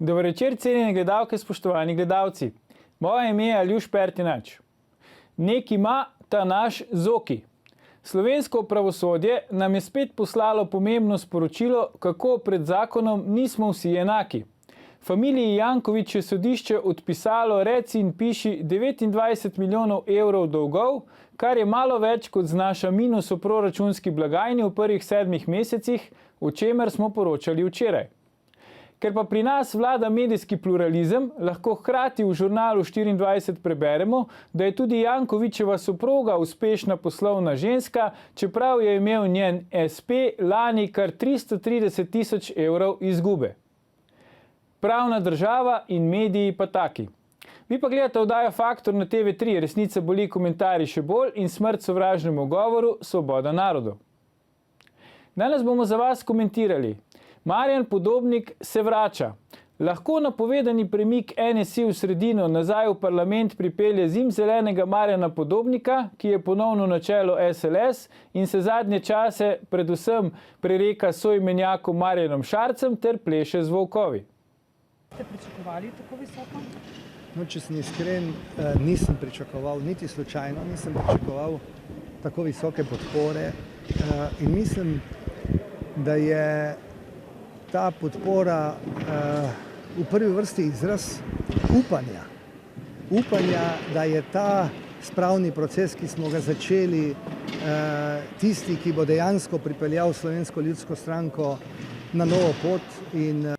Dober večer, cenjene gledalke, spoštovani gledalci. Moje ime je Aljuš Pertinač. Nek ima ta naš Zoki. Slovensko pravosodje nam je spet poslalo pomembno sporočilo, kako pred zakonom nismo vsi enaki. Familiji Janković je sodišče odpisalo reci in piši 29 milijonov evrov dolgov, kar je malo več kot znaša minus v proračunski blagajni v prvih 7 mesecih, o čemer smo poročali včeraj. Ker pa pri nas vlada medijski pluralizem, lahko hkrati v žurnalu 24 preberemo, da je tudi Jankovićeva soproga uspešna poslovna ženska, čeprav je imel njen SP lani kar 330 tisoč evrov izgube. Pravna država in mediji pa taki. Vi pa gledate oddajo Faktor na TV3, resnica boli, komentarji še bolj in smrt sovražnemu govoru, svoboda narodu. Danes bomo za vas komentirali. Marjan Podobnik se vrača. Lahko napovedani premik NSI v sredino nazaj v parlament pripelje zimzelenega Marjana Podobnika, ki je ponovno na čelu SLS in se zadnje čase predvsem prereka soimenjakom Marjanom Šarcem ter pleše z volkovi. Ste pričakovali tako visoko? No, če sem iskren, nisem pričakoval, niti slučajno nisem pričakoval tako visoke podpore in mislim, da je ta podpora v prvi vrsti izraz upanja. Upanja, da je ta spravni proces, ki smo ga začeli, tisti, ki bo dejansko pripeljal Slovensko ljudsko stranko na novo pot in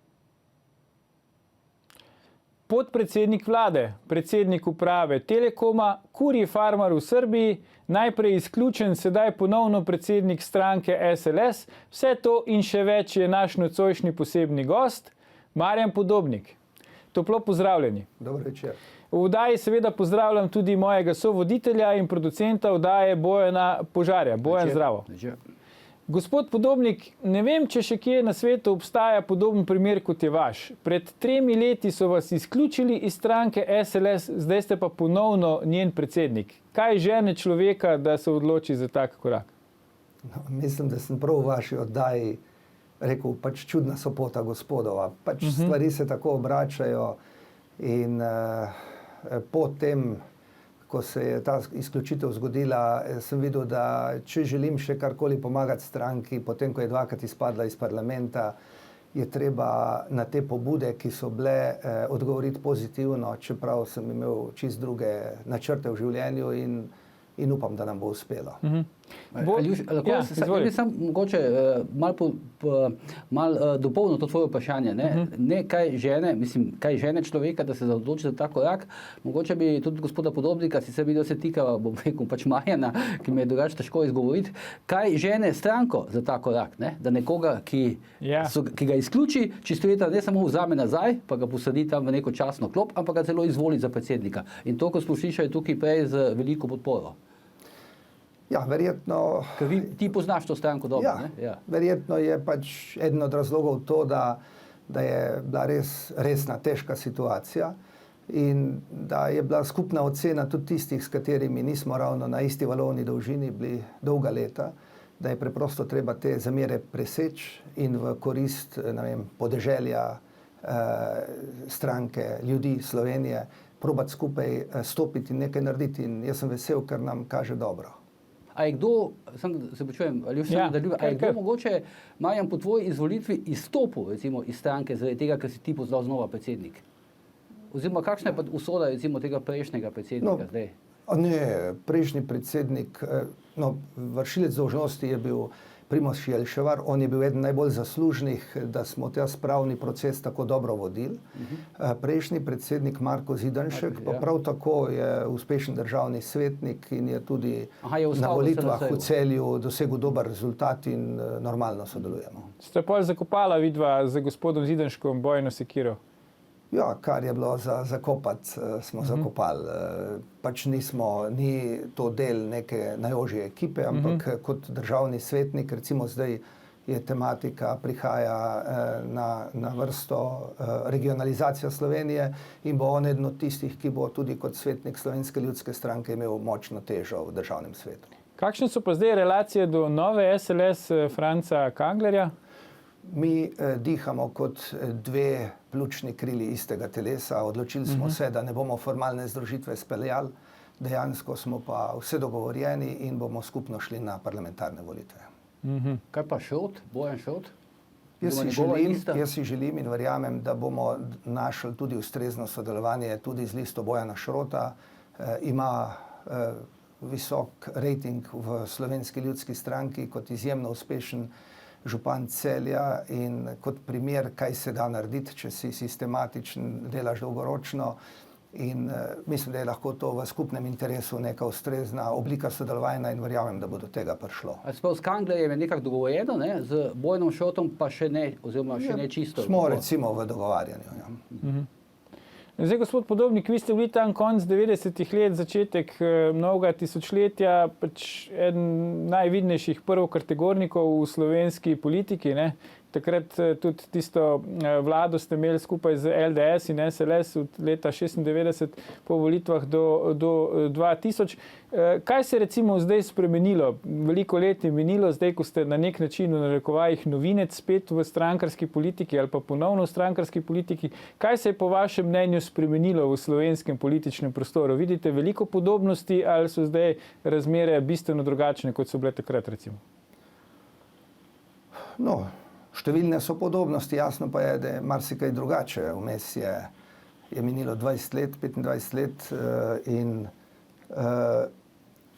Podpredsednik vlade, predsednik uprave Telekoma, kurji farmar v Srbiji, najprej izključen, sedaj ponovno predsednik stranke SLS, vse to in še več je naš nocojšnji posebni gost, Marjan Podobnik. Toplo pozdravljeni. Dober večer. V oddaji seveda pozdravljam tudi mojega sovoditelja in producenta oddaje Bojana Požarja. Bojan, zdravo. Večer. Gospod Podobnik, ne vem, če še kje na svetu obstaja podoben primer kot je vaš. Pred 3 leti so vas izključili iz stranke SLS, zdaj ste pa ponovno njen predsednik. Kaj žene človeka, da se odloči za tak korak? No, mislim, da sem prav v vaši oddaji rekel, pač čudna sopota gospodova. Pač stvari se tako obračajo in po tem, ko se je ta izključitev zgodila, sem videl, da če želim še karkoli pomagati stranki, potem ko je 2-krat izpadla iz parlamenta, je treba na te pobude, ki so bile, odgovoriti pozitivno, čeprav sem imel čist druge načrte v življenju in upam, da nam bo uspelo. Aljuš, lahko bi sam mogoče malo dopolnil to tvoje vprašanje. Ne kaj žene človeka, da se odloči za ta korak. Mogoče bi tudi gospoda Podobnika, sicer videl se tika, bom rekel, pač Marjana, ki me je drugače težko izgovoriti, kaj žene stranko za ta korak, ne? Da nekoga, ki ga izključi, čisto leta ne samo vzame nazaj, pa ga posadi tam v neko častno klop, ampak ga celo izvoli za predsednika. In to, ko smo slišali tukaj prej z veliko podporo. Ja, verjetno... Ker ti poznaš to stranko dobro, ja, ne? Ja. Verjetno je pač eden od razlogov to, da je bila resna, težka situacija in da je bila skupna ocena tudi tistih, s katerimi nismo ravno na isti valovni dolžini bili dolga leta, da je preprosto treba te zamere preseči in v korist, ne vem, podeželja, stranke, ljudi Slovenije, probati skupaj stopiti in nekaj narediti in jaz sem vesel, ker nam kaže dobro. A je kdo, se počujem, a je kdo mogoče, Marjan, po tvoji izvolitvi izstopil, recimo, iz stranke zaradi tega, ker si ti postal znova predsednik? Oziroma, kakšna je pa usoda, recimo, tega prejšnjega predsednika zdaj? Ne, prejšnji predsednik, vršilec dolžnosti je bil Primož Jelševar, on je bil eden najbolj zaslužnih, da smo ta spravni proces tako dobro vodili. Prejšnji predsednik Marko Zidanšek pa prav tako je uspešen državni svetnik in je tudi na volitvah v Celju dosegel dober rezultat in normalno sodelujemo. Ste pol zakopala vidva z gospodom Zidanškom bojno sekiro? Ja, kar je bilo za zakopati, smo zakopali. Pač ni to del neke najožje ekipe, ampak kot državni svetnik, recimo zdaj je tematika, prihaja na vrsto regionalizacija Slovenije in bo on eden od tistih, ki bo tudi kot svetnik Slovenske ljudske stranke imel močno težo v državnem svetu. Kakšne so pa zdaj relacije do nove SLS Franca Kanglerja? Mi dihamo kot dve pljučni krili istega telesa. Odločili smo se, da ne bomo formalne združitve speljali, dejansko smo pa vse dogovorjeni in bomo skupno šli na parlamentarne volitve. Kaj pa Šrot, Bojan Šrot? Jaz si želim in verjamem, da bomo našli tudi ustrezno sodelovanje tudi z listo Bojana Šrota. Ima visok rejting v Slovenski ljudski stranki kot izjemno uspešen župan Celja in kot primer, kaj se da narediti, če si sistematičen, delaš dolgoročno. In mislim, da je lahko to v skupnem interesu neka ustrezna oblika sodelovanja in verjamem, da bo do tega prišlo. S Kanglerjem je nekako dogovorjeno, ne? Z Bojanom Šrotom pa še ne, oziroma še ne čisto. Smo recimo v dogovarjanju. Ja. Zdaj, gospod Podobnik, vi ste bili tam konc 90-ih let, začetek novega tisočletja, pač eden najvidnejših prvokategornikov v slovenski politiki, ne? Takrat tudi tisto vlado ste imeli skupaj z LDS in SLS od leta 96 po volitvah do 2000. Kaj se recimo zdaj spremenilo? Veliko let je minilo, zdaj, ko ste na nek način v narekovajih novinec spet v strankarski politiki ali pa ponovno v strankarski politiki. Kaj se je po vašem mnenju spremenilo v slovenskem političnem prostoru? Vidite veliko podobnosti ali so zdaj razmere bistveno drugačne, kot so bile takrat recimo? No, številne so podobnosti, jasno pa je, da je marsikaj drugače. Vmes je minilo 20 let, 25 let in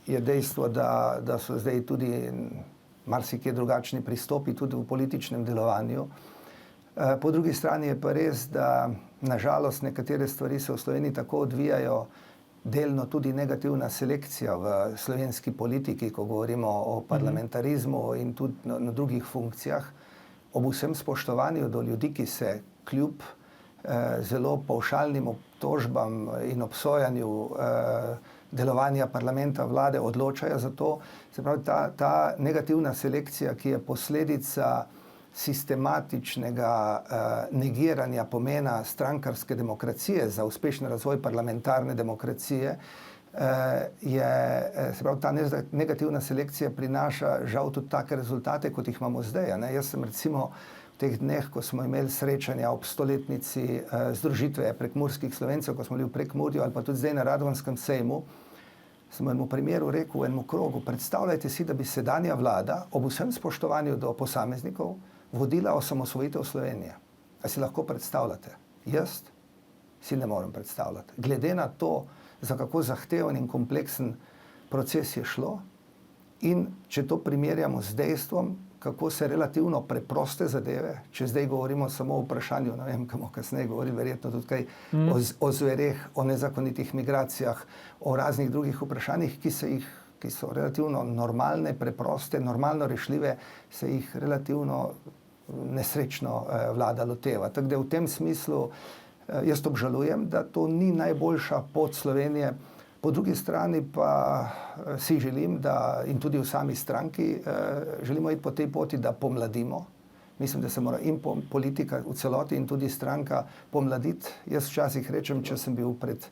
je dejstvo, da so zdaj tudi marsikaj drugačni pristopi tudi v političnem delovanju. Po drugi strani je pa res, da nažalost nekatere stvari se v Sloveniji tako odvijajo, delno tudi negativna selekcija v slovenski politiki, ko govorimo o parlamentarizmu in tudi na drugih funkcijah. Ob vsem spoštovanju do ljudi, ki se kljub zelo pavšalnim obtožbam in obsojanju delovanja parlamenta, vlade odločajo za to. Se pravi, ta negativna selekcija, ki je posledica sistematičnega negiranja pomena strankarske demokracije za uspešen razvoj parlamentarne demokracije, se pravi, ta negativna selekcija prinaša žal tudi take rezultate, kot jih imamo zdaj. Jaz sem recimo v teh dneh, ko smo imeli srečanja ob 100-letnici združitve prekmurskih Slovencev, ko smo bili v Prekmurju ali pa tudi zdaj na Radvanskem sejmu, sem enemu primeru rekel, v enemu krogu, predstavljajte si, da bi sedanja vlada ob vsem spoštovanju do posameznikov vodila osamosvojitev Slovenije. A si lahko predstavljate? Jaz si ne morem predstavljati. Glede na to, za kako zahteven in kompleksen proces je šlo in če to primerjamo z dejstvom, kako se relativno preproste zadeve, če zdaj govorimo samo o vprašanju, ne vem, kam kasneje govori, verjetno tudi kaj o zvereh, o nezakonitih migracijah, o raznih drugih vprašanjih, ki so relativno normalne, preproste, normalno rešljive, se jih relativno nesrečno vlada loteva. Tako da v tem smislu jaz obžalujem, da to ni najboljša pot Slovenije. Po drugi strani pa si želim, da in tudi v sami stranki želimo iti po tej poti, da pomladimo. Mislim, da se mora in politika v celoti in tudi stranka pomladiti. Jaz včasih rečem, če sem bil pred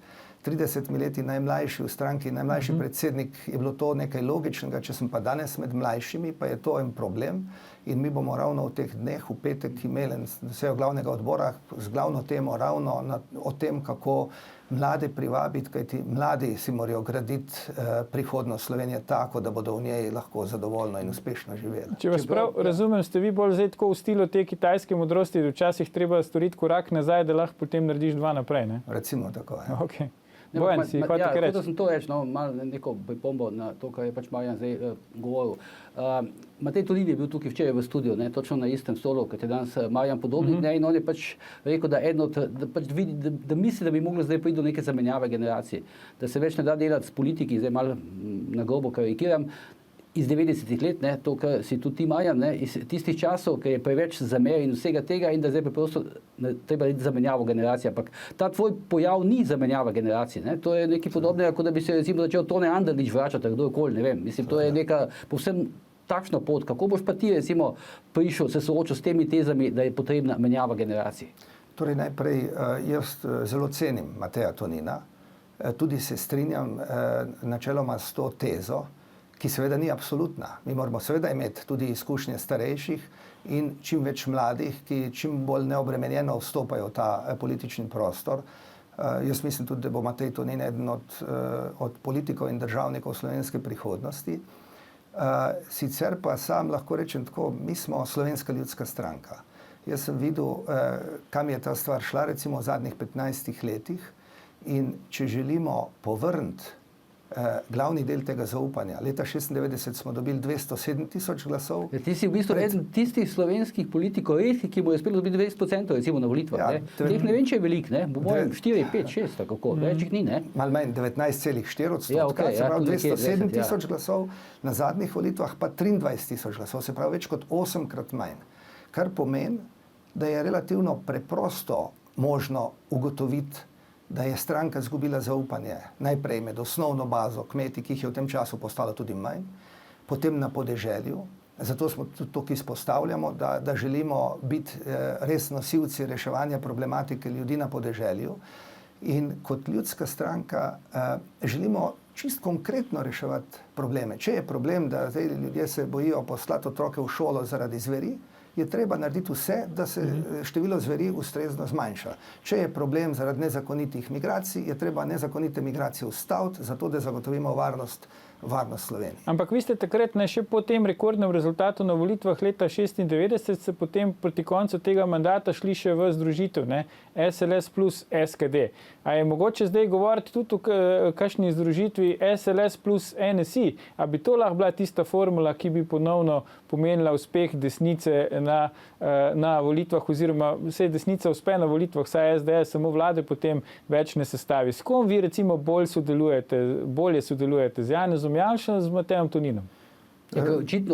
30 leti najmlajši v stranki, najmlajši predsednik, je bilo to nekaj logičnega, če sem pa danes med mlajšimi, pa je to en problem. In mi bomo ravno v teh dneh, v petek, imeli sejo glavnega odbora z glavno temo ravno o tem, kako mlade privabiti, kajti mladi si morajo graditi prihodnost Slovenije tako, da bodo v njej lahko zadovoljno in uspešno živeli. Če vas prav razumem, ste vi bolj zdaj tako v stilu te kitajske modrosti, da včasih treba storiti korak nazaj, da lahko potem narediš dva naprej, ne? Recimo tako, ja. Okay. Bojan, si hotel kaj reči? Hotel sem to reči, malo neko pripombo na to, kar je pač Marjan zdaj govoril. Matej Tonin je bil tukaj včeraj v studiu, točno na istem stolu, kot je danes Marjan Podobnik, in on je pač rekel, da misli, da bi mogli zdaj priti do neke zamenjave generacij, da se več ne da delati s politiki, zdaj malo na grobo karikiram, iz 90-ih let, to, kar si tudi ti, Marjan, iz tistih časov, ki je preveč zamer in vsega tega in da zdaj preprosto treba reči zamenjavo generacij. Ampak ta tvoj pojav ni zamenjava generacij. To je nekaj podobnega, kot da bi se recimo začel Tone Anderlič vračati, kdorkoli, ne vem. Mislim, to je neka povsem takšna pot. Kako boš pa ti recimo prišel, se soočil s temi tezami, da je potrebna menjava generacij? Torej najprej jaz zelo cenim Mateja Tonina, tudi se strinjam načeloma s to tezo, ki seveda ni absolutna. Mi moramo seveda imeti tudi izkušnje starejših in čim več mladih, ki čim bolj neobremenjeno vstopajo v ta politični prostor. Jaz mislim tudi, da bo Matej Tonin eden od politikov in državnikov slovenske prihodnosti. Sicer pa sam lahko rečem tako, mi smo Slovenska ljudska stranka. Jaz sem videl, kam je ta stvar šla recimo v zadnjih 15 letih in če želimo povrniti glavni del tega zaupanja. Leta 1996 smo dobili 207 000 glasov. Ti si v bistvu eden tistih slovenskih politikov, ki bo uspelo dobiti 20% recimo na volitvah. Ja, Teh ne vem, če je veliko, ne? Bo 4, 5, 6, tako, večjih ni, ne? Malo manj, 19,4%. Ja, okej, se pravi 207 ja. 000 glasov, na zadnjih volitvah pa 23 000 glasov, se pravi več kot 8-krat manj. Kar pomeni, da je relativno preprosto možno ugotoviti, da je stranka izgubila zaupanje najprej med osnovno bazo kmeti, ki jih je v tem času postalo tudi manj, potem na podeželju. Zato smo tudi tukaj izpostavljamo, da želimo biti res nosilci reševanja problematike ljudi na podeželju. In kot ljudska stranka želimo čist konkretno reševati probleme. Če je problem, da zdaj ljudje se bojijo poslati otroke v šolo zaradi zveri, je treba narediti vse, da se število zveri ustrezno zmanjša. Če je problem zaradi nezakonitih migracij, je treba nezakonite migracije ustaviti, zato da zagotovimo varnost Slovenije. Ampak vi ste takrat, še po tem rekordnem rezultatu na volitvah leta 1996, se potem proti koncu tega mandata šli še v združitev, SLS plus SKD. A je mogoče zdaj govoriti tudi o kakšni združitvi SLS plus NSI? A bi to lahko bila tista formula, ki bi ponovno pomenila uspeh desnice na volitvah, oziroma vse desnica uspe na volitvah, saj SDS samo vlade potem več ne sestavi. S kom vi recimo bolje sodelujete? Z Janezom Janšo, z Matejem Toninom?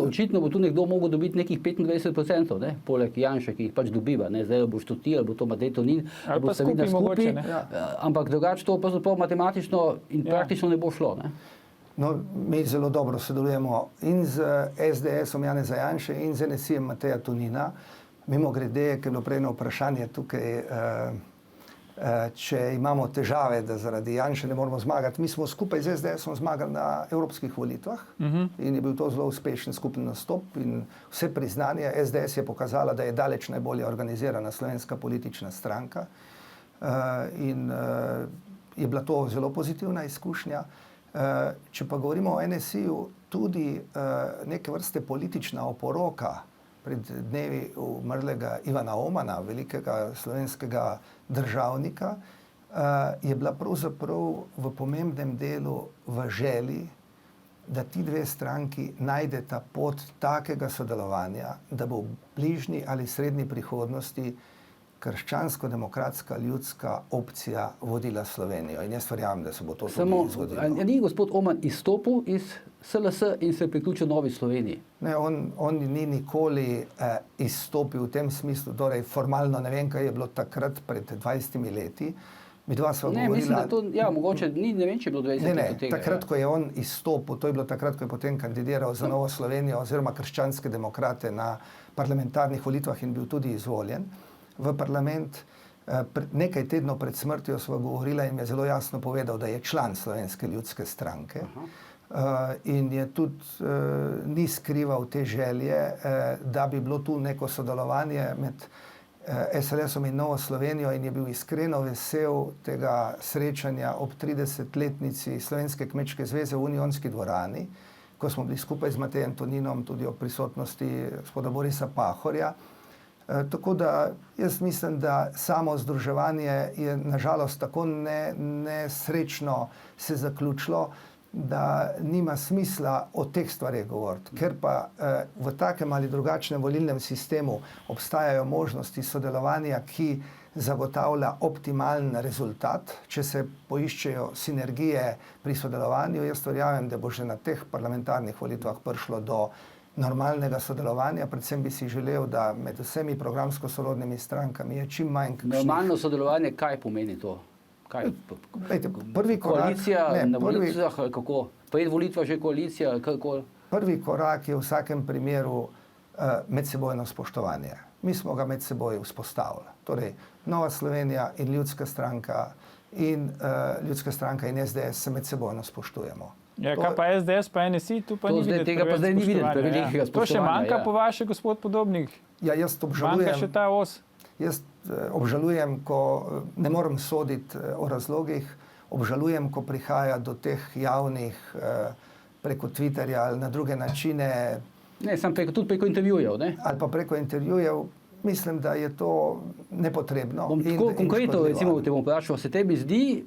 Očitno bo tu nekdo mogel dobiti nekih 25%, ne? Poleg Janša, ki jih pač dobiva. Ne? Zdaj boš to ti, ali bo to Matej Tonin, ali bo Savina skupaj. Ampak drugače to matematično in praktično ne bo šlo. Ne? No, mi zelo dobro sodelujemo in z SDS-om Janeza Janše in z NSI-jem Mateja Tonina. Mimogrede, ker je bilo prej vprašanje tukaj, če imamo težave, da zaradi Janše ne moramo zmagati. Mi smo skupaj z SDS-om zmagali na evropskih volitvah in je bil to zelo uspešen skupni nastop in vse priznanje. SDS je pokazala, da je daleč najbolje organizirana slovenska politična stranka in je bila to zelo pozitivna izkušnja. Če pa govorimo o NSI-ju, tudi neke vrste politična oporoka pred dnevi umrlega Ivana Omana, velikega slovenskega državnika, je bila pravzaprav v pomembnem delu v želji, da ti dve stranki najdeta pot takega sodelovanja, da bo v bližnji ali srednji prihodnosti krščansko-demokratska ljudska opcija vodila Slovenijo. In jaz verjamem, da se bo to tudi zgodilo. Ni gospod Oman izstopil iz SLS in se priključil Novi Sloveniji? Ne, on ni nikoli izstopil v tem smislu, torej formalno ne vem, kaj je bilo takrat pred 20 leti. Mi dva sva govorila... Mislim, da to, mogoče, ne vem, če je bilo 20 let od tega. Takrat, ko je on izstopil, to je bilo takrat, ko je potem kandidiral za Novo Slovenijo oziroma krščanske demokrate na parlamentarnih volitvah in bil tudi izvoljen v parlament. Nekaj tednov pred smrtjo sva govorila in mi je zelo jasno povedal, da je član Slovenske ljudske stranke. In je tudi ni skrival te želje, da bi bilo tu neko sodelovanje med SLS-om in Novo Slovenijo in je bil iskreno vesel tega srečanja ob 30-letnici Slovenske kmečke zveze v Unionski dvorani, ko smo bili skupaj z Matejem Toninom tudi ob prisotnosti gospoda Borisa Pahorja. Tako da jaz mislim, da samo združevanje je nažalost tako nesrečno se zaključilo, da nima smisla o teh stvareh govoriti. Ker pa v takem ali drugačnem volilnem sistemu obstajajo možnosti sodelovanja, ki zagotavlja optimalen rezultat, če se poiščejo sinergije pri sodelovanju. Jaz verjamem, da bo že na teh parlamentarnih volitvah prišlo do normalnega sodelovanja, predvsem bi si želel, da med vsemi programsko sorodnimi strankami je čim manj kakšnih... Normalno sodelovanje, kaj pomeni to? Prvi korak... Koalicija na volitvah, kako? Pred volitvah že koalicija, kako? Prvi korak je v vsakem primeru medsebojno spoštovanje. Mi smo ga med seboj vzpostavili. Torej, Nova Slovenija in Ljudska stranka in SDS se medsebojno spoštujemo. Ja, kaj pa SDS, pa NSI, tu pa To ni zdaj videti tega pa zdaj ni videti spoštovanja, prevelikega To še spoštovanja, manjka ja. po vaše, gospod Podobnik? Ja, jaz Manjka obžalujem, še ta os? jaz obžalujem, ko ne morem soditi o razlogih, obžalujem, ko prihaja do teh javnih preko Twitterja ali na druge načine, Ne, tudi preko intervjujev, ne? ali pa preko intervjujev. Mislim, da je to nepotrebno. Bom tako konkretno škodljivo. recimo te bom vprašal, se tebi zdi,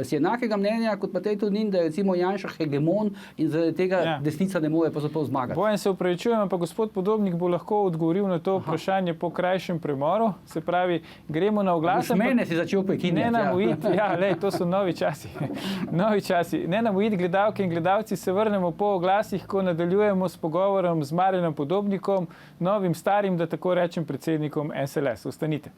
si enakega mnenja kot Matej Tonin, da je recimo Janša hegemon in zaradi tega desnica ne more pravzaprav zmagati? Bojan, se upravičujem, ampak gospod Podobnik bo lahko odgovoril na to vprašanje po krajšem premoru. Se pravi, gremo na oglas. Mene si začel prekinjati. Ne nam ujiti, to so novi časi. Novi časi. Ne nam ujiti, gledalke in gledalci, se vrnemo po oglasih, ko nadaljujemo s pogovorom z Marjanom Podobnikom, novim starim, da tako rečem, predsednikom SLS. Ostanite.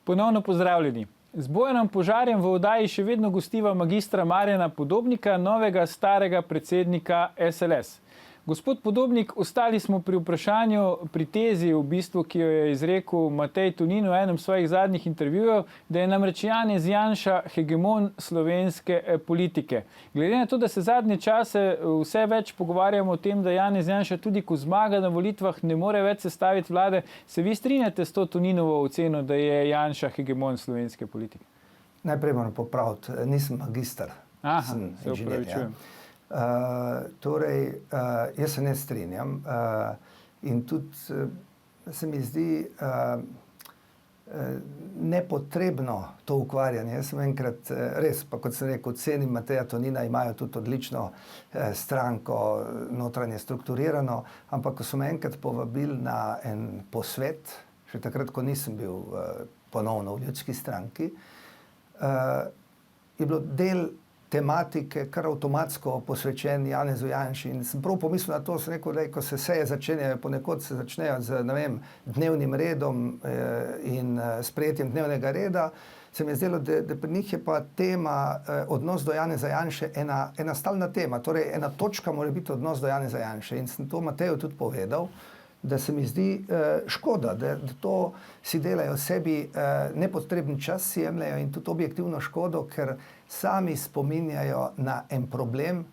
Ponovno pozdravljeni. Z Bojanom Požarjem v oddaji še vedno gostiva magistra Marjana Podobnika, novega starega predsednika SLS. Gospod Podobnik, ostali smo pri vprašanju, pri tezi, v bistvu, ki jo je izrekel Matej Tonin v enem svojih zadnjih intervjujev, da je namreč Janez Janša hegemon slovenske politike. Glede na to, da se zadnje čase vse več pogovarjamo o tem, da Janez Janša tudi ko zmaga na volitvah ne more več sestaviti vlade, se vi strinjate s to Toninovo oceno, da je Janša hegemon slovenske politike? Najprej moram popraviti, nisem magister. Aha, se upravičujem. Jaz se ne strinjam in tudi se mi zdi nepotrebno to ukvarjanje. Jaz sem enkrat res, pa kot sem rekel, cenim Mateja Tonina, imajo tudi odlično stranko, notranje strukturirano, ampak ko so me enkrat povabili na en posvet, še takrat, ko nisem bil ponovno v Ljudski stranki, je bilo del tematike kar avtomatsko posvečen Janezu Janši. In sem prav pomislil na to, sem rekel, da ko se seje začenjajo, ponekod se začnejo z, ne vem, dnevnim redom in sprejetjem dnevnega reda, se mi je zdelo, da pri njih je pa tema odnos do Janeza Janše ena stalna tema. Torej, ena točka mora biti odnos do Janeza Janše. In sem to Mateju tudi povedal, da se mi zdi škoda, da to si delajo sebi nepotreben čas, si jemljajo in tudi objektivno škodo, ker sami spominjajo na en problem,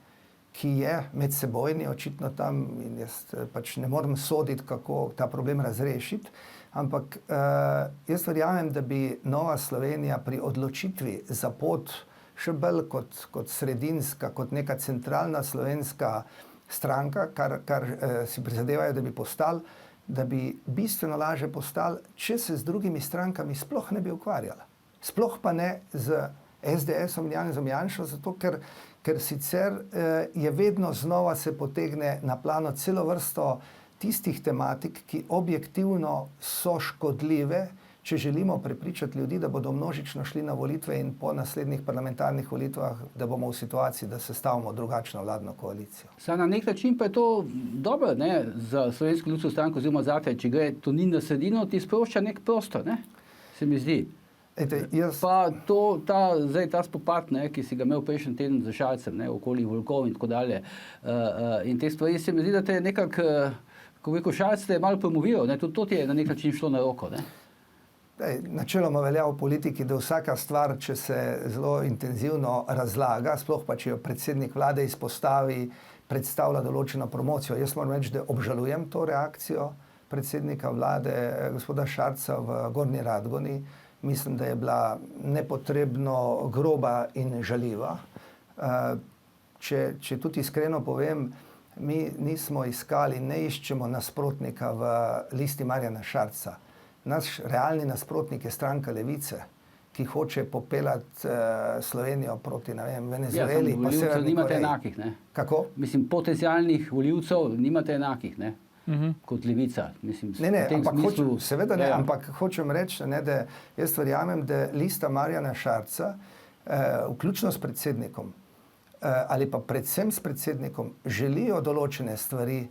ki je medsebojni, očitno tam, in jaz pač ne morem soditi, kako ta problem razrešiti, ampak jaz verjamem, da bi Nova Slovenija pri odločitvi za pot še bolj kot sredinska, kot neka centralna slovenska stranka, kar si prizadevajo, da bi postali, da bi bistveno lažje postali, če se z drugimi strankami sploh ne bi ukvarjala. Sploh pa ne z SDS-om in Janezom Janšo, zato ker sicer je vedno znova se potegne na plano celo vrsto tistih tematik, ki objektivno so škodljive, če želimo prepričati ljudi, da bodo množično šli na volitve in po naslednjih parlamentarnih volitvah, da bomo v situaciji, da sestavimo drugačno vladno koalicijo. Na nek način pa je to dobro, ne, za Slovensko ljudsko stranko oziroma zate, če gre Tonin na sredino, ti sprošča nek prostor, ne, se mi zdi. Pa ta spopad, ne, ki si ga imel prejšnji teden z Šarcem, ne, okoli volkov in tako dalje, in te stvari se mi zdi, da te nekako, ko bi rekel Šarc, te je malo promoviral, ne, tudi to ti je na nek način šlo na roko, ne. Načeloma velja v politiki, da vsaka stvar, če se zelo intenzivno razlaga, sploh pa če jo predsednik vlade izpostavi, predstavlja določeno promocijo. Jaz moram reči, da obžalujem to reakcijo predsednika vlade, gospoda Šarca v Gornji Radgoni. Mislim, da je bila nepotrebno groba in žaljiva. Če tudi iskreno povem, mi nismo iskali, ne iščemo nasprotnika v listi Marjana Šarca. Naš realni nasprotnik je stranka Levice, ki hoče popeljati Slovenijo proti, ne vem, Venezueli. Ja, volivcev nimate enakih, ne? Kako? Mislim, potencialnih volivcev nimate enakih, ne? Kot Levica. Mislim, ne, ampak seveda ne, ampak hočem reči, ne, da jaz verjamem, da lista Marjana Šarca, vključno s predsednikom, ali pa predvsem s predsednikom, želijo določene stvari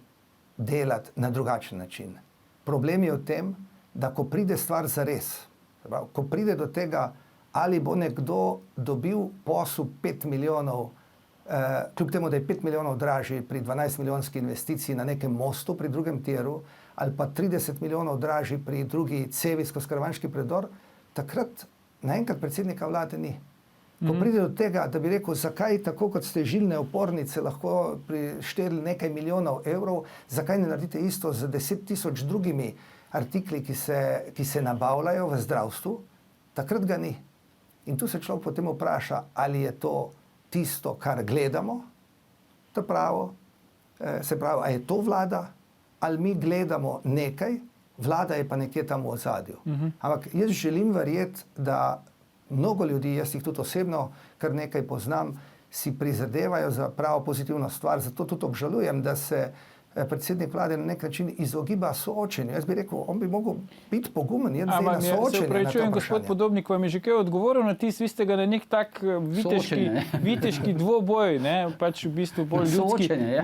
delati na drugačen način. Problem je v tem, da ko pride stvar zares, ko pride do tega, ali bo nekdo dobil posel 5 milijonov, kljub temu, da je 5 milijonov dražji pri 12-milijonski investiciji na nekem mostu pri drugem tiru, ali pa 30 milijonov dražji pri drugi cevi skozi Karavanški predor, takrat naenkrat predsednika vlade ni. Ko pride do tega, da bi rekel, zakaj tako kot ste žilne opornice lahko prišteli nekaj milijonov evrov, zakaj ne naredite isto z 10.000 drugimi artikli, ki se nabavljajo v zdravstvu, takrat ga ni. In tu se človek potem vpraša, ali je to tisto, kar gledamo, to pravo, se pravi, a je to vlada, ali mi gledamo nekaj, vlada je pa nekje tam v ozadju. Ampak jaz želim verjeti, da mnogo ljudi, jaz jih tudi osebno kar nekaj poznam, si prizadevajo za pravo pozitivno stvar, zato tudi obžalujem, da se predsednik vlade na nek način izogiba soočenju. Jaz bi rekel, on bi mogel biti pogumen, je zdaj na soočenje. Se upravičujem, gospod Podobnik, vam je že kaj odgovoril na tis, vi ste ga na nek tak viteški dvoboj, ne, pač v bistvu bolj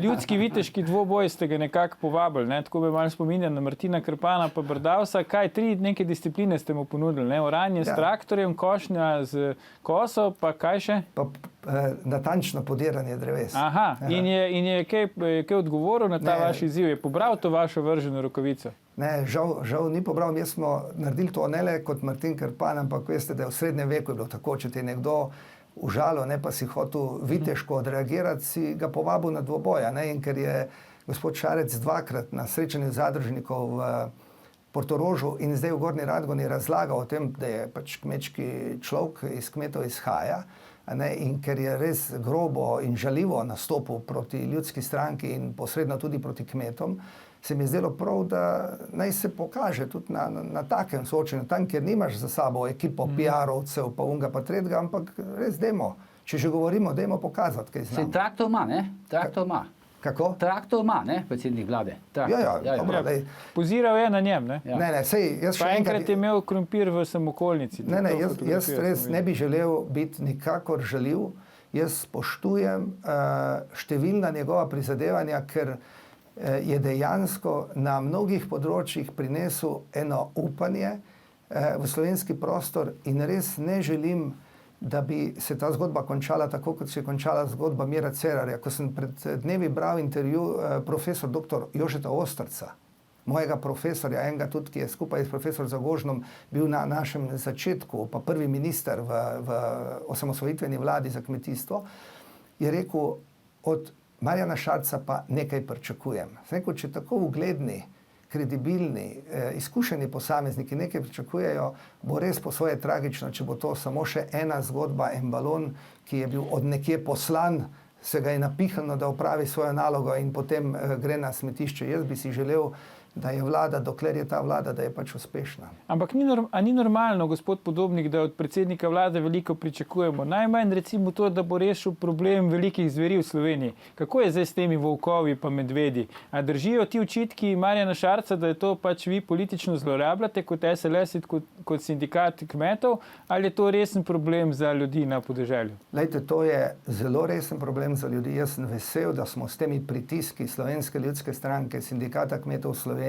ljudski viteški dvoboj ste ga nekako povabili, ne, tako me malo spominja na Martina Krpana pa Brdavsa, kaj 3 neke discipline ste mu ponudili, ne, oranje s traktorjem, košnja z koso, pa kaj še? Natančno podiranje dreves. Aha, in je kaj odgovoril na ta vaš izziv? Je pobral to vašo vrženo rokavico? Ne, žal ni pobral. Mi smo naredili to ne le kot Martin Krpan, ampak veste, da v srednjem veku je bilo tako, če te je nekdo užalil, ne, pa si hotel viteško odreagirati, si ga povabil na dvoboja. Ne, in ker je gospod Šarec 2-krat na srečanju zadružnikov v Portorožu in zdaj v Gornji Radgoni razlagal o tem, da je pač kmečki človek iz kmetov izhaja, ne, in ker je res grobo in žaljivo nastopil proti ljudski stranki in posredno tudi proti kmetom, se mi je zdelo prav, da naj se pokaže tudi na takem soočenju, tam, kjer nimaš za sabo ekipo PR-ovcev, pa unga pa tretjega, ampak res dajmo, če že govorimo, dajmo pokazati, kaj znamo. Traktor ima, ne? Traktor ima. Kako? Traktor ima, ne, predsednik vlade. Ja, dobro, poziral je na njem, ne? Ja. Ne, sej, jaz pa enkrat je imel krompir v samokolnici. Ne, jaz res ne bi želel biti nikakor žaljiv. Jaz spoštujem številna njegova prizadevanja, ker je dejansko na mnogih področjih prinesel eno upanje v slovenski prostor in res ne želim, da bi se ta zgodba končala tako, kot se je končala zgodba Mira Cerarja. Ko sem pred dnevi bral intervju profesor dr. Jožeta Ostrca, mojega profesorja, enega tudi, ki je skupaj s profesor Zagožnom bil na našem začetku, pa prvi minister v osamosvojitveni vladi za kmetijstvo, je rekel, od Marjana Šarca pa nekaj pričakujem. Sem rekel, če tako ugledni, kredibilni, izkušeni posamezniki nekaj pričakujejo, bo res po svoje tragično, če bo to samo še ena zgodba, en balon, ki je bil od nekje poslan, se ga je napihnilo, da opravi svojo nalogo in potem gre na smetišče. Jaz bi si želel, da je vlada, dokler je ta vlada, da je pač uspešna. Ampak ni normalno, gospod Podobnik, da od predsednika vlade veliko pričakujemo. Najmanj recimo to, da bo rešil problem velikih zveri v Sloveniji. Kako je zdaj s temi volkovi pa medvedi? A držijo ti očitki Marjana Šarca, da je to pač vi politično zlorabljate kot SLS, kot sindikat kmetov, ali je to resen problem za ljudi na podeželju? Lejte, to je zelo resen problem za ljudi. Jaz sem vesel, da smo s temi pritiski Slovenske ljudske stranke, sindikata kmetov Slovenije,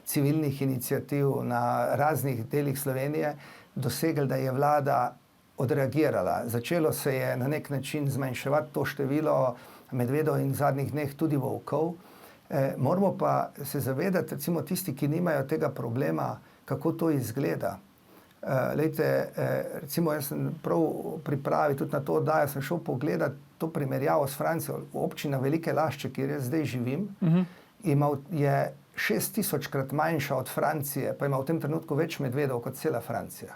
civilnih iniciativ na raznih delih Slovenije dosegli, da je vlada odreagirala. Začelo se je na nek način zmanjševati to število medvedov in v zadnjih dneh tudi volkov. Moramo pa se zavedati, recimo tisti, ki nimajo tega problema, kako to izgleda. Lejte, recimo jaz sem prav pripravi tudi na to, da sem šel pogledat to primerjavo s Francijo. Občina Velike Lašče, kjer jaz zdaj živim, je 6000-krat manjša od Francije, pa ima v tem trenutku več medvedov kot cela Francija.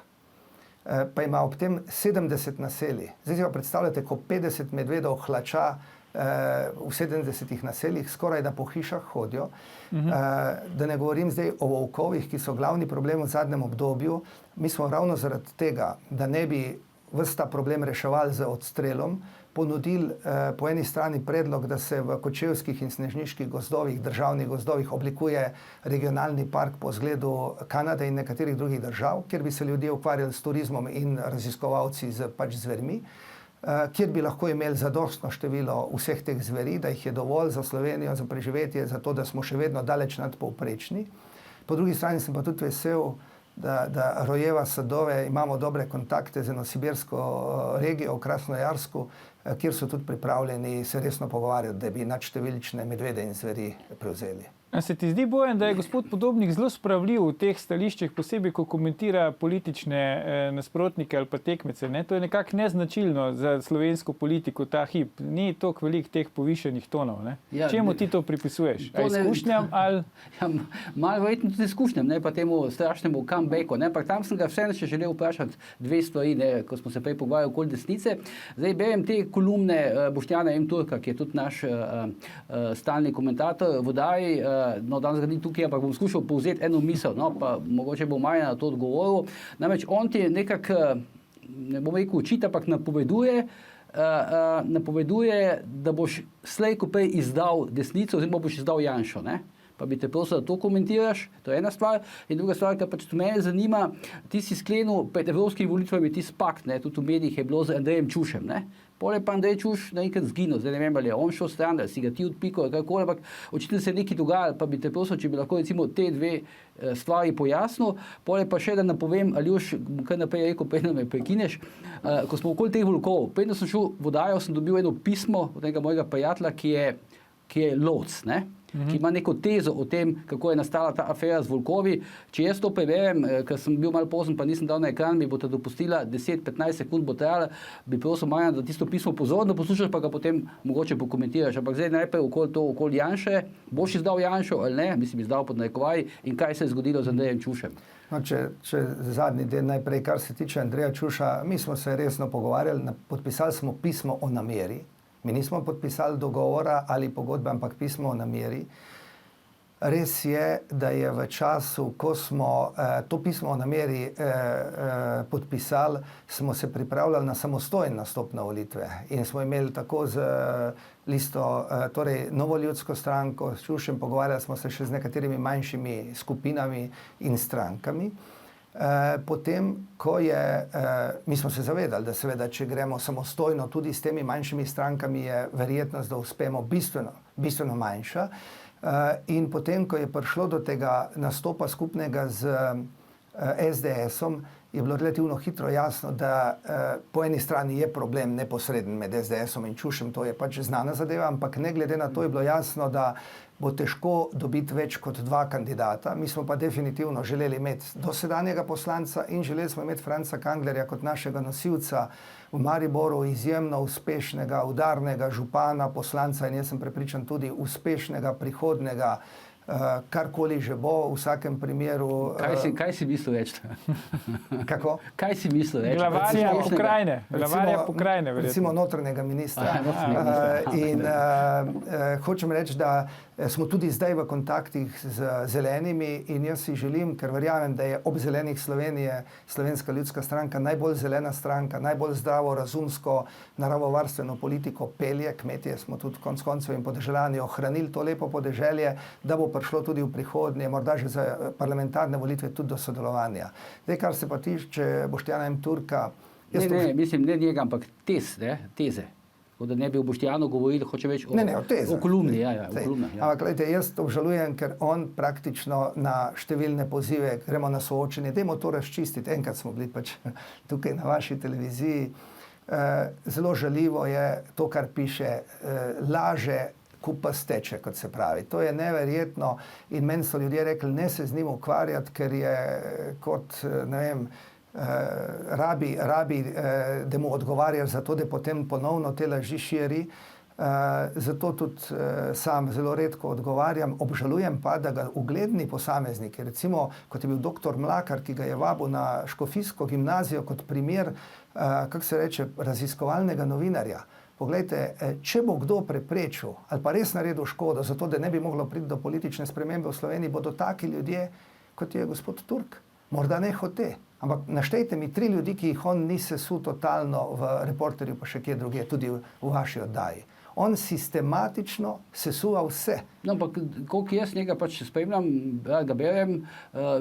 Pa ima ob tem 70 naselij. Zdaj si pa predstavljate, ko 50 medvedov hlača v 70 naseljih, skoraj da po hišah hodijo. Da ne govorim zdaj o volkovih, ki so glavni problem v zadnjem obdobju. Mi smo ravno zaradi tega, da ne bi ves ta problem reševali z odstrelom, ponudili po eni strani predlog, da se v kočevskih in snežniških gozdovih, državnih gozdovih oblikuje regionalni park po zgledu Kanade in nekaterih drugih držav, kjer bi se ljudje ukvarjali s turizmom in raziskovalci z pač zvermi, kjer bi lahko imeli zadostno število vseh teh zveri, da jih je dovolj za Slovenijo, za preživetje, za to, da smo še vedno daleč nadpovprečni. Po drugi strani sem pa tudi vesel, da rojeva sadove, imamo dobre kontakte z eno sibirsko regijo v Krasnojarsku, kjer so tudi pripravljeni se resno pogovarjati, da bi nadštevilčne medvede in zveri prevzeli. A se ti zdi, Bojan, da je gospod Podobnik zelo spravljiv v teh stališčih, posebej, ko komentira politične nasprotnike ali pa tekmece? Ne? To je nekako neznačilno za slovensko politiko ta hip. Ni toliko velik teh povišenih tonov. Ne? Ja, Čemu ti to pripisuješ? To ne- Izkušnjam ali... Ja, malo verjetno tudi izkušnjam, ne pa temu strašnemu comebacku. Pa tam sem ga vseeno še želel vprašati dve stvari, ne, ko smo se prej pogovarjali okoli desnice. Zdaj berem te kolumne Boštjana M. Turka, ki je tudi naš stalni komentator v oddaji. No, danes ga ni tukaj, ampak bom skušal povzeti eno misel, no, pa mogoče bo Marjan na to odgovoril. Namreč on ti nekako, ne bom rekel očita, ampak napoveduje, da boš slej ko prej izdal desnico, oziroma boš izdal Janšo, ne? Pa bi te prosil, da to komentiraš, to je ena stvar. In druga stvar, kar pač mene zanima, ti si sklenil pred evropskimi volitvami ti pakt, ne, tudi v medijih je bilo z Andrejem Čušem, ne. Pole pa Andrej Čuš naenkrat zginil, zdaj ne vem, ali je on šel stran, ali si ga ti odpikal, kakoli, ampak očitno se je nekaj dogajalo, pa bi te prosil, če bi lahko recimo te dve stvari pojasnil. Pole pa še, da napovem, Aljoš, kar naprej rekel, preden me prekineš, ko smo okoli teh volkov, preden sem šel v oddajo, sem dobil eno pismo od enega mojega prijatelja, ki je lovec, ne? Ki ima neko tezo o tem, kako je nastala ta afera z volkovi. Če jaz to preberem, ker sem bil malo pozen, pa nisem dal na ekran, mi boste dopustila 10-15 sekund bo trajala, bi prosil Marjan, da tisto pismo pozorno poslušaš, pa ga potem mogoče pokomentiraš. Ampak zdaj najprej okoli Janše, boš izdal Janšo ali ne, mislim izdal pod narekovaji, in kaj se je zgodilo z Andrejem Čušem? No, če zadnji del najprej, kar se tiče Andreja Čuša, mi smo se resno pogovarjali, podpisali smo pismo o nameri. Mi nismo podpisali dogovora ali pogodbe, ampak pismo o nameri. Res je, da je v času, ko smo to pismo o nameri podpisali, smo se pripravljali na samostojen nastop na volitve. In smo imeli tako z listo, torej Novo ljudsko stranko, s Čušem, pogovarjali smo se še z nekaterimi manjšimi skupinami in strankami. Potem, ko je, mi smo se zavedali, da seveda, če gremo samostojno tudi s temi manjšimi strankami, je verjetnost, da uspemo bistveno manjša. In potem, ko je prišlo do tega nastopa skupnega z SDS-om, je bilo relativno hitro jasno, da po eni strani je problem neposreden med SDS-om in Čušem, to je pač znana zadeva, ampak ne glede na to je bilo jasno, da bo težko dobiti več kot dva kandidata. Mi smo pa definitivno želeli imeti dosedanjega poslanca in želeli smo imeti Franca Kanglerja kot našega nosilca v Mariboru, izjemno uspešnega, udarnega župana, poslanca in jaz sem prepričan tudi uspešnega prihodnega, karkoli že bo, v vsakem primeru... Kaj si mislil reči? Kako? Kaj si mislil reči? Glavarja pokrajine, verjetno. Recimo notranjega ministra. In hočem reči, da smo tudi zdaj v kontaktih z zelenimi in jaz si želim, ker verjamem, da je ob zelenih Slovenije Slovenska ljudska stranka najbolj zelena stranka, najbolj zdravo, razumsko, naravovarstveno politiko pelje, kmetje smo tudi konec koncev in podeželjani ohranili to lepo podeželje, da bo prišlo tudi v prihodnje, morda že za parlamentarne volitve tudi do sodelovanja. Zdaj, kar se pa tiče Boštjana M. Turka... Mislim, ne njega, ampak teze. Da ne bi o Boštjanu govorili, hoče več o kolumni. Ampak, gledajte, jaz obžalujem, ker on praktično na številne pozive gremo na soočenje. Dajmo to razčistiti. Enkrat smo bili pač tukaj na vaši televiziji. Zelo žaljivo je to, kar piše, laže, kupa steče, kot se pravi. To je neverjetno in meni so ljudje rekli, ne se z njim ukvarjati, ker je kot, ne vem, rabi, da mu odgovarjaš za to, da potem ponovno te laži širi. Zato tudi sam zelo redko odgovarjam. Obžalujem pa, da ga ugledni posamezniki, recimo kot je bil dr. Mlakar, ki ga je vabil na Škofijsko gimnazijo kot primer, kako se reče, raziskovalnega novinarja. Poglejte, če bo kdo preprečil ali pa res naredil škodo, zato da ne bi moglo priti do politične spremembe v Sloveniji, bodo taki ljudje, kot je gospod Turk. Morda ne hote, ampak naštejte mi 3 ljudi, ki jih on ni sesul totalno v Reporterju, pa še kje druge, tudi v vaši oddaji. On sistematično sesuva vse. No, ampak koliko jaz njega pač spremljam, ga berem,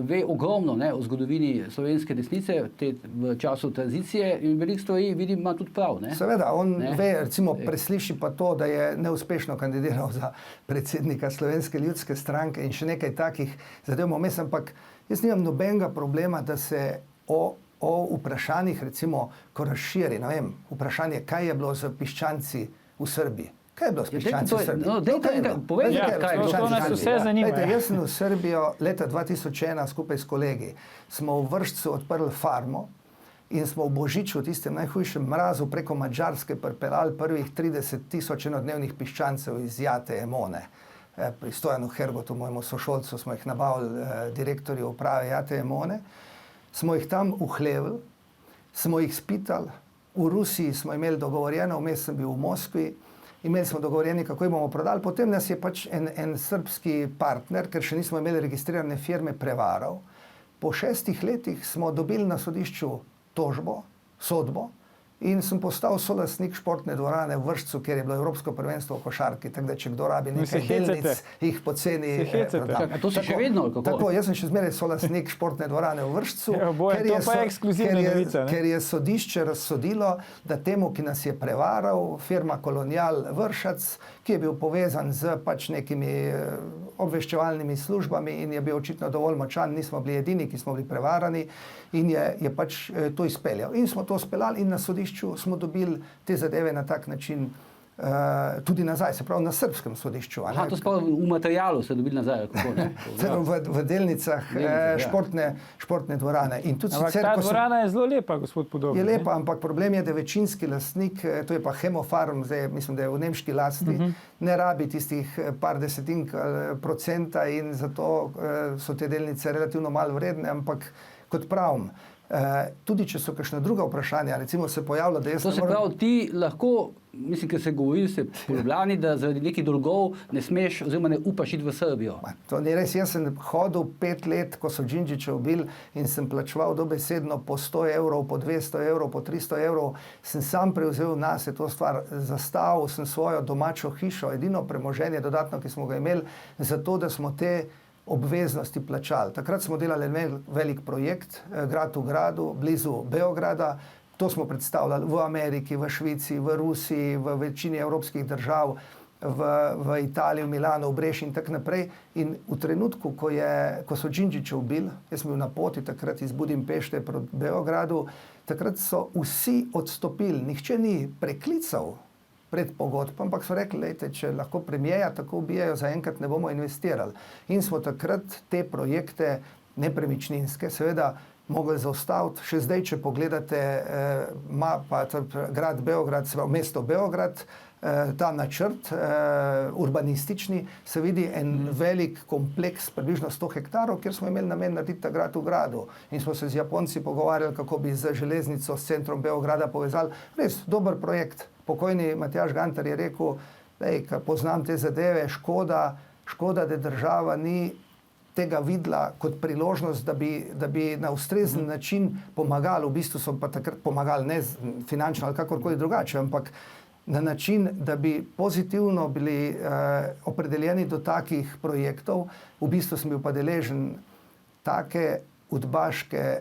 ve ogromno, ne, o zgodovini slovenske desnice v času tranzicije in veliko stvari vidim, ima tudi prav. Ne? Seveda, on Ne. ve, recimo presliši pa to, da je neuspešno kandidiral za predsednika Slovenske ljudske stranke in še nekaj takih zadev vmes, ampak jaz nimam nobenega problema, da se o vprašanjih, recimo, ko razširi, ne vem, vprašanje, kaj je bilo z piščanci v Srbiji. Kaj je bilo s piščanci v Srbiji? Povejte, Ja, kaj je to piščanci nas v vse Srbiji. zanima. Glejte, ja. jaz sem v Srbijo leta 2001 skupaj s kolegi. Smo v Vršcu odprli farmo in smo v Božiču, v tistem najhujšem mrazu, preko Madžarske pripeljali prvih 30.000 enodnevnih piščancev iz Jate Emone. Pri Stojanu Hergotu, mojemu sošolcu, smo jih nabavili, direktorju uprave Jate Emone. Smo jih tam uhlevili, smo jih spitali. V Rusiji smo imeli dogovorjeno, vmes sem bil v Moskvi, imeli smo dogovorjeni, kako jih bomo prodali. Potem nas je pač en srbski partner, ker še nismo imeli registrirane firme, prevaral. Po 6 letih smo dobili na sodišču tožbo, sodbo, in sem postal solastnik športne dvorane v Vršcu, kjer je bilo Evropsko prvenstvo v košarki. Tako da, če kdo rabi nekaj delnic, jih poceni prodam. A to si še vedno, ali kako? Tako, jaz sem še zmeraj solastnik športne dvorane v Vršcu, Ja, Bojan, to pa je ekskluzivna novica, ne? ker je sodišče razsodilo, da temu, ki nas je prevaral, firma Kolonial Vršac, ki je bil povezan z pač nekimi obveščevalnimi službami in je bil očitno dovolj močan, nismo bili edini, ki smo bili prevarani, in je pač to izpeljal. In smo to speljali in na sodišču smo dobili te zadeve na tak način tudi nazaj, se pravi na srbskem sodišču. Aha, to sploh v materialu ste dobili nazaj, ali kako, ne? Celo v delnicah športne dvorane. In tudi Ampak sicer, ta ko sem- dvorana je zelo lepa, gospod Podobnik. Je lepa, ampak problem je, da večinski lastnik, to je pa Hemofarm, zdaj mislim, da je v nemški lasti, ne rabi tistih par desetink procenta in zato so te delnice relativno malo vredne, ampak kot pravim, tudi če so kakšna druga vprašanja, recimo se pojavlja, da jaz To se pravi, ti lahko, mislim, ker se govori se po Ljubljani, da zaradi nekih dolgov ne smeš oziroma ne upaš iti v Srbijo. To ni res, jaz sem hodil 5 let, ko so Đinđića ubili in sem plačeval dobesedno po 100 evrov, po 200 evrov, po 300 evrov, sem sam prevzel nase to stvar, zastavil sem svojo domačo hišo, edino premoženje dodatno, ki smo ga imeli, zato da smo te obveznosti plačali. Takrat smo delali velik projekt, Grad v gradu, blizu Beograda. To smo predstavljali v Ameriki, v Švici, v Rusiji, v večini evropskih držav, v Italiji, v Milanu, v Breši in tako naprej. In v trenutku, ko so Đinđića ubili, jaz sem bil na poti takrat iz Budimpešte proti Beogradu, takrat so vsi odstopili, nihče ni preklical predpogodb, ampak so rekli, lejte, če lahko premijeja tako ubijajo, zaenkrat ne bomo investirali. In smo takrat te projekte nepremičninske, seveda, mogli zaustaviti. Še zdaj, če pogledate mapa, grad Beograd, se pravi mesto Beograd, ta načrt urbanistični, se vidi en velik kompleks, približno 100 hektarov, kjer smo imeli namen narediti ta grad v gradu. In smo se z Japonci pogovarjali, kako bi z železnico s centrom Beograda povezali. Res, dober projekt. Pokojni Matjaž Gantar je rekel, da poznam te zadeve, škoda, da država ni tega videla kot priložnost, da bi na ustrezen način pomagali, v bistvu so pa takrat pomagali ne finančno ali kakorkoli drugače, ampak na način, da bi pozitivno bili opredeljeni do takih projektov. V bistvu sem bil pa deležen take udbaške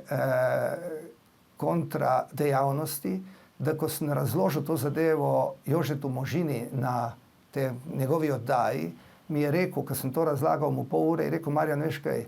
kontradejavnosti, da ko sem razložil to zadevo Jožetu Možini na njegovi oddaji, mi je rekel, ko sem to razlagal mu pol ure, je rekel, Marjan, veš kaj,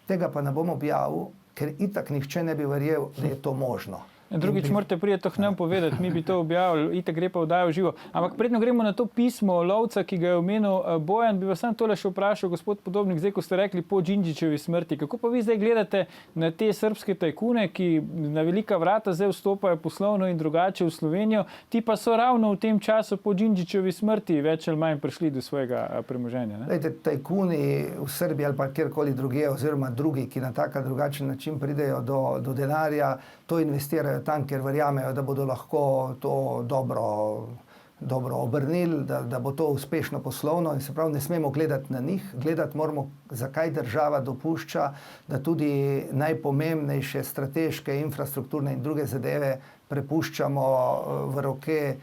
tega pa ne bom objavil, ker itak nihče ne bi verjel, da je to možno. Drugič morate priti to k nam povedati, mi bi to objavili, itak gre pa vdajo živo. Ampak predno gremo na to pismo lovca, ki ga je omenil Bojan, bi vas sam tole še vprašal, gospod Podobnik, zdaj, ko ste rekli po Đinđićevi smrti, kako pa vi zdaj gledate na te srbske tajkune, ki na velika vrata zdaj vstopajo poslovno in drugače v Slovenijo, ti pa so ravno v tem času po Đinđićevi smrti več ali manj prišli do svojega premoženja, ne? Lejte, tajkuni v Srbiji ali pa kjerkoli druge, oziroma drugi, ki na tak ali drugačen način pridejo do denarja, to investirajo tam, ker verjamejo, da bodo lahko to dobro obrnili, da bo to uspešno poslovno, in se pravi, ne smemo gledati na njih, gledati moramo, zakaj država dopušča, da tudi najpomembnejše strateške, infrastrukturne in druge zadeve prepuščamo v roke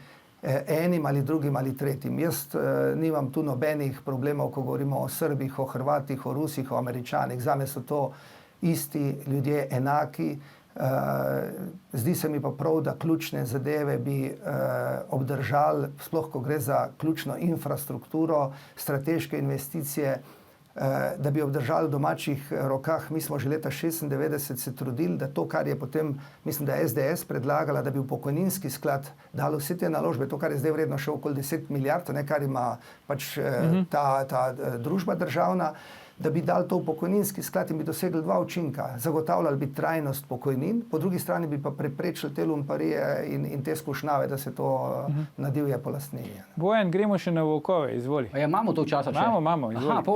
enim ali drugim ali tretjim. Jaz nimam tu nobenih problemov, ko govorimo o Srbih, o Hrvatih, o Rusih, o Američanih. Zame so to isti ljudje, enaki. Zdi se mi pa prav, da ključne zadeve bi obdržali, sploh ko gre za ključno infrastrukturo, strateške investicije, da bi obdržali v domačih rokah. Mi smo že leta 1996 se trudili, da to, kar je potem, mislim, da je SDS predlagala, da bi v pokojninski sklad dali vse te naložbe, to, kar je zdaj vredno še okoli 10 milijard, ne, kar ima pač ta družba državna, da bi dali to v pokojninski sklad in bi dosegli dva učinka. Zagotavljali bi trajnost pokojnin, po drugi strani bi pa preprečili te lumparije in te skušnjave, da se to nadivje po lastnini. Bojan, gremo še na volkove, izvoli. Ja, imamo to časa še? Imamo, izvoli. Aha, pa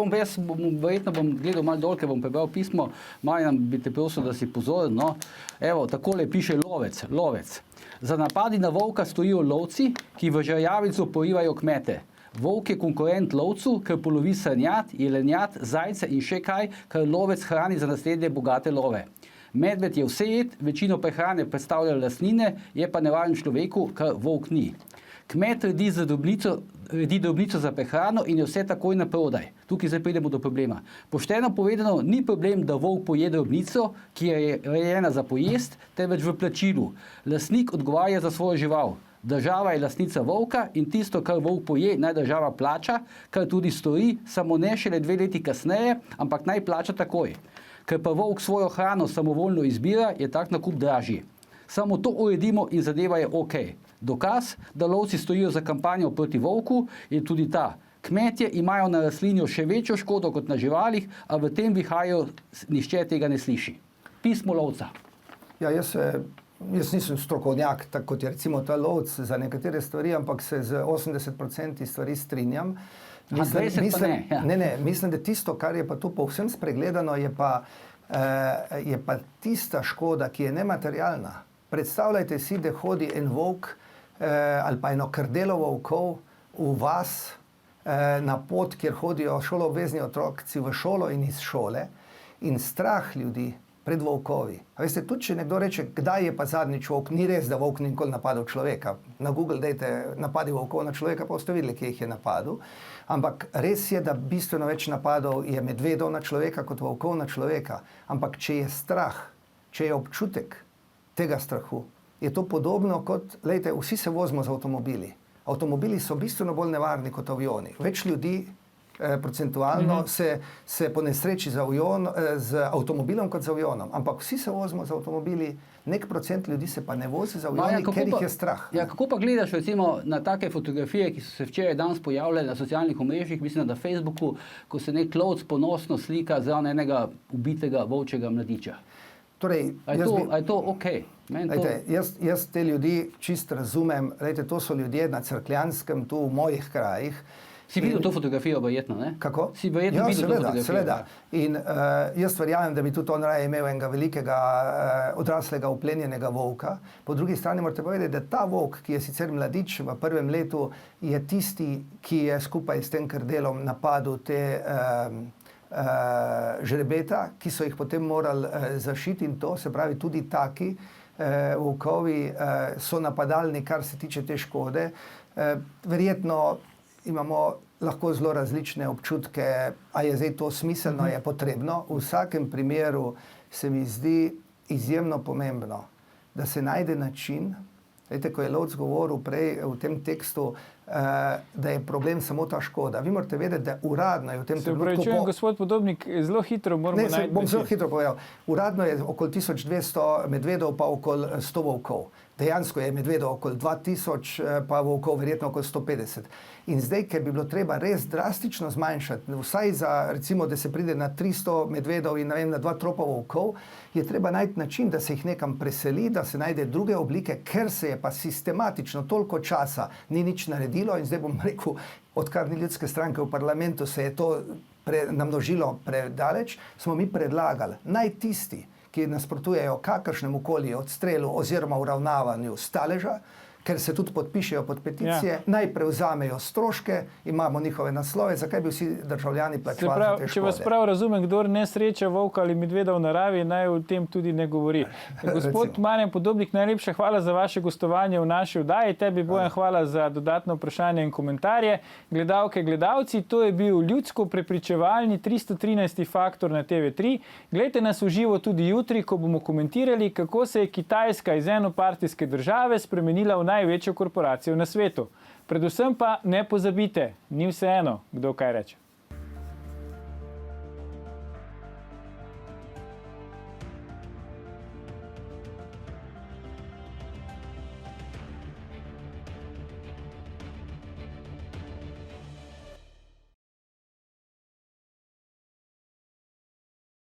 verjetno bom gledal malo dol, ker bom prebral pismo. Marjan, bi te prosil, da si pozoren. No. Evo, takole piše lovec. Za napadi na volka stojijo lovci, ki v žerjavico porivajo kmete. Volk je konkurent lovcu, ker polovi srnjad, jelenjad, zajce in še kaj, kar lovec hrani za naslednje bogate love. Medved je vsejed, večino prehrane predstavlja lastnine, je pa nevaren človeku, kar volk ni. Kmet redi drobnico za prehrano in je vse takoj na prodaj. Tukaj zdaj pridemo do problema. Pošteno povedano, ni problem, da volk poje drobnico, ki je rejena za pojest, temveč v plačilu. Lastnik odgovarja za svojo žival. Država je lastnica volka in tisto, kar volk poje, naj država plača, kar tudi stori, samo ne šele 2 leti kasneje, ampak naj plača takoj. Ker pa volk svojo hrano samovoljno izbira, je tak nakup dražji. Samo to uredimo in zadeva je ok. Dokaz, da lovci stojijo za kampanjo proti volku, je tudi ta. Kmetje imajo na rastlinju še večjo škodo kot na živalih, a v tem vihaju nihče tega ne sliši. Pismo lovca. Ja, jaz nisem strokovnjak, tako kot je recimo ta lovec za nekatere stvari, ampak se z 80% stvari strinjam. Mislim, da tisto, kar je pa tu povsem spregledano, je pa tista škoda, ki je nematerialna. Predstavljajte si, da hodi en volk ali pa eno krdelo volkov v vas na pot, kjer hodijo šoloobvezni otroci v šolo in iz šole, in strah ljudi pred volkovi. A veste, tudi če nekdo reče, kdaj je pa zadnjič volk, ni res, da volk ni nikoli napadel človeka. Na Google dajte napadi volkov na človeka, pa boste videli, kje jih je napadel. Ampak res je, da bistveno več napadov je medvedov na človeka kot volkov na človeka. Ampak če je strah, če je občutek tega strahu, je to podobno kot, lejte, vsi se vozimo z avtomobili. Avtomobili so bistveno bolj nevarni kot avioni. Več ljudi procentualno se ponesreči z avtomobilom kot z avionom. Ampak vsi se vozimo z avtomobili, nek procent ljudi se pa ne vozi z avioni, ker jih je strah. Ja, kako pa gledaš recimo na take fotografije, ki so se včeraj danes pojavljale na socialnih omrežjih, mislim na Facebooku, ko se nek lovec ponosno slika zraven enega ubitega volčjega mladiča? Torej, je to ok? Jaz te ljudi čist razumem. Lejte, to so ljudje na Cerkljanskem, tu v mojih krajih. Si videl to fotografijo, verjetno, ne? Kako? Si verjetno videl to fotografijo. Seveda. In jaz verjamem, da bi tudi on raje imel enega velikega odraslega uplenjenega volka. Po drugi strani morate povedati, da ta volk, ki je sicer mladič v prvem letu, je tisti, ki je skupaj s tem krdelom napadel te žrebeta, ki so jih potem morali zašiti, in to se pravi tudi taki volkovi so napadalni, kar se tiče te škode. Verjetno imamo lahko zelo različne občutke, a je zdaj to smiselno, je potrebno. V vsakem primeru se mi zdi izjemno pomembno, da se najde način, veste, ko je lovec govoril prej v tem tekstu, da je problem samo ta škoda. Vi morate vedeti, da uradno je v tem trenutku... Se upravičujem, gospod Podobnik, zelo hitro moramo najti... Bom zelo hitro povedal. Uradno je okoli 1200 medvedov pa okoli 100 volkov. Dejansko je medvedov okoli 2000, pa volkov verjetno okoli 150. In zdaj, ker bi bilo treba res drastično zmanjšati, vsaj za, recimo, da se pride na 300 medvedov in na 2 tropa volkov, je treba najti način, da se jih nekam preseli, da se najde druge oblike, ker se je pa sistematično toliko časa ni nič naredilo, in zdaj bom rekel, odkar ni Ljudske stranke v parlamentu, se je to namnožilo predaleč, smo mi predlagali, naj tisti, ki nasprotujejo kakršnemu koli odstrelu oziroma uravnavanju staleža, ker se tudi podpišejo pod peticije, naj prevzamejo stroške, imamo njihove naslove, zakaj bi vsi državljani plačevali za te škode. Če vas prav razumem, kdor ne sreča volka ali medveda v naravi, naj o tem tudi ne govori. Gospod Marjan Podobnik, najlepša hvala za vaše gostovanje v naši oddaji. Tebi, Bojan, hvala za dodatno vprašanje in komentarje. Gledalke, gledalci, to je bil ljudsko prepričevalni 313. Faktor na TV3. Glejte nas v živo tudi jutri, ko bomo komentirali, kako se je Kitajska iz enopartijske države spremenila v največjo korporacijo na svetu. Predvsem pa ne pozabite, ni vseeno, kdo kaj reče.